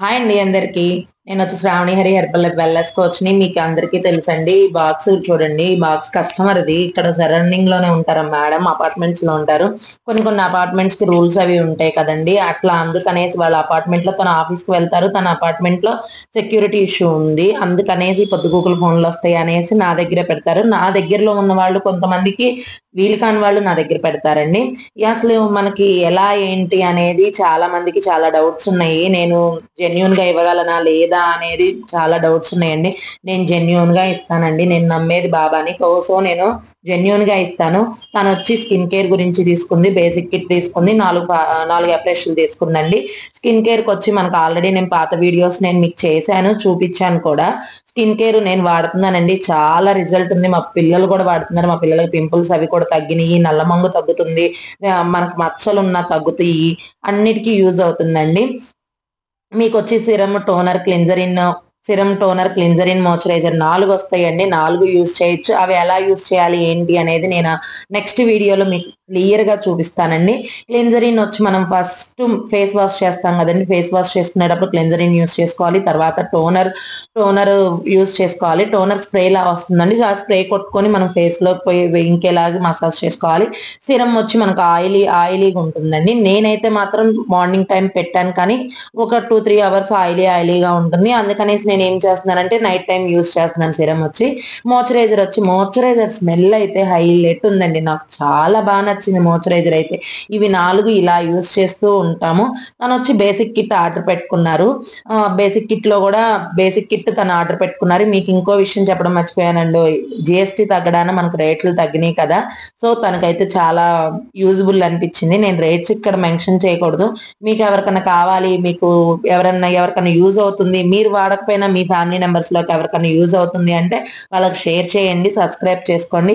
Hi అండి అందరికి. నేను వచ్చి Shravani Hari herbal wellness coach ని. మీకు అందరికీ తెలుసండి. ఈ బాక్స్ చూడండి, ఈ బాక్స్ కస్టమర్ ఇది. ఇక్కడ సరౌండింగ్ లోనే ఉంటారు మేడం, అపార్ట్మెంట్స్ లో ఉంటారు. కొన్ని అపార్ట్మెంట్స్ కి రూల్స్ అవి ఉంటాయి కదండి, అట్లా అందుకనేసి వాళ్ళ అపార్ట్మెంట్ లో తన ఆఫీస్ కి వెళ్తారు. తన అపార్ట్మెంట్ లో సెక్యూరిటీ ఇష్యూ ఉంది, అందుకనేసి పొద్దుగూకులు ఫోన్లు వస్తాయి అనేసి నా దగ్గరే పెడతారు. నా దగ్గరలో ఉన్న వాళ్ళు కొంతమందికి వీలు కాని వాళ్ళు నా దగ్గర పెడతారండి. అసలు మనకి ఎలా ఏంటి అనేది చాలా మందికి చాలా డౌట్స్ ఉన్నాయి. నేను జెన్యున్ గా ఇవ్వగలనా లేదా అనేది చాలా డౌట్స్ ఉన్నాయండి. నేను జెన్యున్ గా ఇస్తానండి. నేను నమ్మేది బాబాని. సో నేను జెన్యున్ గా ఇస్తాను. తను వచ్చి స్కిన్ కేర్ గురించి తీసుకుంది, బేసిక్ కిట్ తీసుకుంది, 4 అప్రేషన్లు తీసుకుందండి. స్కిన్ కేర్ కి వచ్చి మనకు ఆల్రెడీ నేను పాత వీడియోస్ నేను మీకు చేశాను, చూపించాను కూడా. స్కిన్ కేర్ నేను వాడుతున్నానండి, చాలా రిజల్ట్ ఉంది. మా పిల్లలు కూడా వాడుతున్నారు. మా పిల్లలకి పింపుల్స్ అవి కూడా తగ్గినాయి, నల్లమంగు తగ్గుతుంది, మనకు మచ్చలున్నా తగ్గుతాయి, అన్నిటికీ యూజ్ అవుతుందండి. మీకు వచ్చి serum toner cleanser in moisturiser 4 వస్తాయండి. 4 యూజ్ చేయొచ్చు. అవి ఎలా యూజ్ చేయాలి ఏంటి అనేది నేను నెక్స్ట్ వీడియోలో మీకు క్లియర్ గా చూపిస్తానండి. క్లిన్జర్ ఇన్ వచ్చి మనం ఫస్ట్ ఫేస్ వాష్ చేస్తాం కదండి, ఫేస్ వాష్ చేసుకునేటప్పుడు క్లిన్జర్ ఇన్ యూజ్ చేసుకోవాలి. తర్వాత టోనర్ యూజ్ చేసుకోవాలి. టోనర్ స్ప్రే లా వస్తుందండి, ఆ స్ప్రే కొట్టుకొని మనం ఫేస్ లో పోయి ఇంకేలాగా మసాజ్ చేసుకోవాలి. సిరమ్ వచ్చి మనకు ఆయిలీగా ఉంటుందండి. నేనైతే మాత్రం మార్నింగ్ టైం పెట్టాను, కానీ ఒక 2-3 అవర్స్ ఆయిలీగా ఉంటుంది. అందుకనేసి నేను ఏం చేస్తున్నానంటే నైట్ టైం యూజ్ చేస్తున్నాను. సిరమ్ వచ్చి మాయిశ్చరైజర్ స్మెల్ అయితే హైలైట్ ఉందండి. నాకు చాలా బాగా నచ్చింది మాయిశ్చరైజర్ అయితే. ఇవి 4 ఇలా యూజ్ చేస్తూ ఉంటాము. తను వచ్చి బేసిక్ కిట్ ఆర్డర్ పెట్టుకున్నారు. బేసిక్ కిట్ లో కూడా బేసిక్ కిట్ తను ఆర్డర్ పెట్టుకున్నారు. మీకు ఇంకో విషయం చెప్పడం మర్చిపోయానండి, జిఎస్టీ తగ్గడానికి మనకు రేట్లు తగ్గినాయి కదా, సో తనకైతే చాలా యూజ్ఫుల్ అనిపించింది. నేను రేట్స్ ఇక్కడ మెన్షన్ చేయకూడదు. మీకు ఎవరికైనా కావాలి, మీకు ఎవరికైనా యూజ్ అవుతుంది, మీరు వాడకపోయినా మీ ఫ్యామిలీ మెంబర్స్ లోకి ఎవరికైనా యూజ్ అవుతుంది అంటే వాళ్ళకి షేర్ చేయండి, సబ్స్క్రైబ్ చేసుకోండి.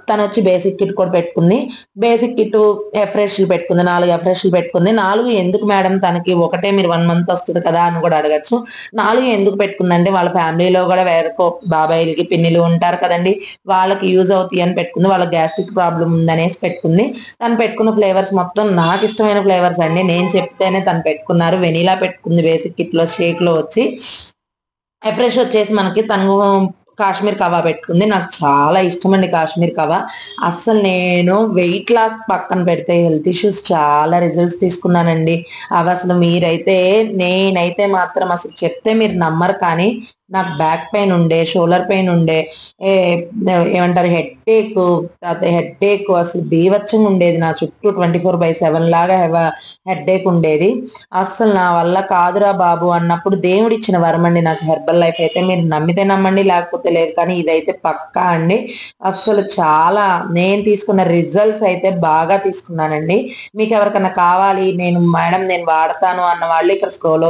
తను వచ్చి బేసిక్ కిట్ కూడా పెట్టుకుంది. బేసిక్ కిట్ ఎఫ్రెష్లు పెట్టుకుంది, 4 ఎఫ్రెష్లు పెట్టుకుంది. 4 ఎందుకు మేడం, తనకి ఒకటే మీరు 1 మంత్ వస్తుంది కదా అని కూడా అడగచ్చు. 4 ఎందుకు పెట్టుకుందంటే వాళ్ళ ఫ్యామిలీలో కూడా వేరొక బాబాయిలకి పిన్నిలు ఉంటారు కదండి, వాళ్ళకి యూజ్ అవుతాయి అని పెట్టుకుంది. వాళ్ళకి గ్యాస్ట్రిక్ ప్రాబ్లం ఉందనేసి పెట్టుకుంది. తను పెట్టుకున్న ఫ్లేవర్స్ మొత్తం నాకు ఇష్టమైన ఫ్లేవర్స్ అండి. నేను చెప్తేనే తను పెట్టుకున్నారు. వెనీలా పెట్టుకుంది బేసిక్ కిట్ లో. షేక్ లో వచ్చి ఎఫ్రెష్ వచ్చేసి మనకి తను కాశ్మీర్ కవా పెట్టుకుంది. నాకు చాలా ఇష్టం అండి కాశ్మీర్ కవా. అస్సలు నేను వెయిట్ లాస్ పక్కన పెడితే హెల్త్ ఇష్యూస్ చాలా రిజల్ట్స్ తీసుకున్నానండి. అవి అసలు నేనైతే మాత్రం అసలు చెప్తే మీరు నమ్మరు, కానీ నాకు బ్యాక్ పెయిన్ ఉండే, షోల్డర్ పెయిన్ ఉండే, ఏమంటారు హెడ్ ఏక్ అసలు బీభత్సంగా ఉండేది. నా చుట్టూ 24/7 లాగా హెడ్ ఏక్ ఉండేది. అస్సలు నా వల్ల కాదురా బాబు అన్నప్పుడు దేవుడిచ్చిన వరం అండి నాకు హెర్బల్ లైఫ్ అయితే. మీరు నమ్మితే నమ్మండి, లేకపోతే లేదు, కానీ ఇదైతే పక్కా అండి. అస్సలు చాలా నేను తీసుకున్న రిజల్ట్స్ అయితే బాగా తీసుకున్నానండి. మీకు ఎవరికైనా కావాలి, నేను వాడతాను అన్న వాళ్ళు ఇక్కడ స్క్రోల్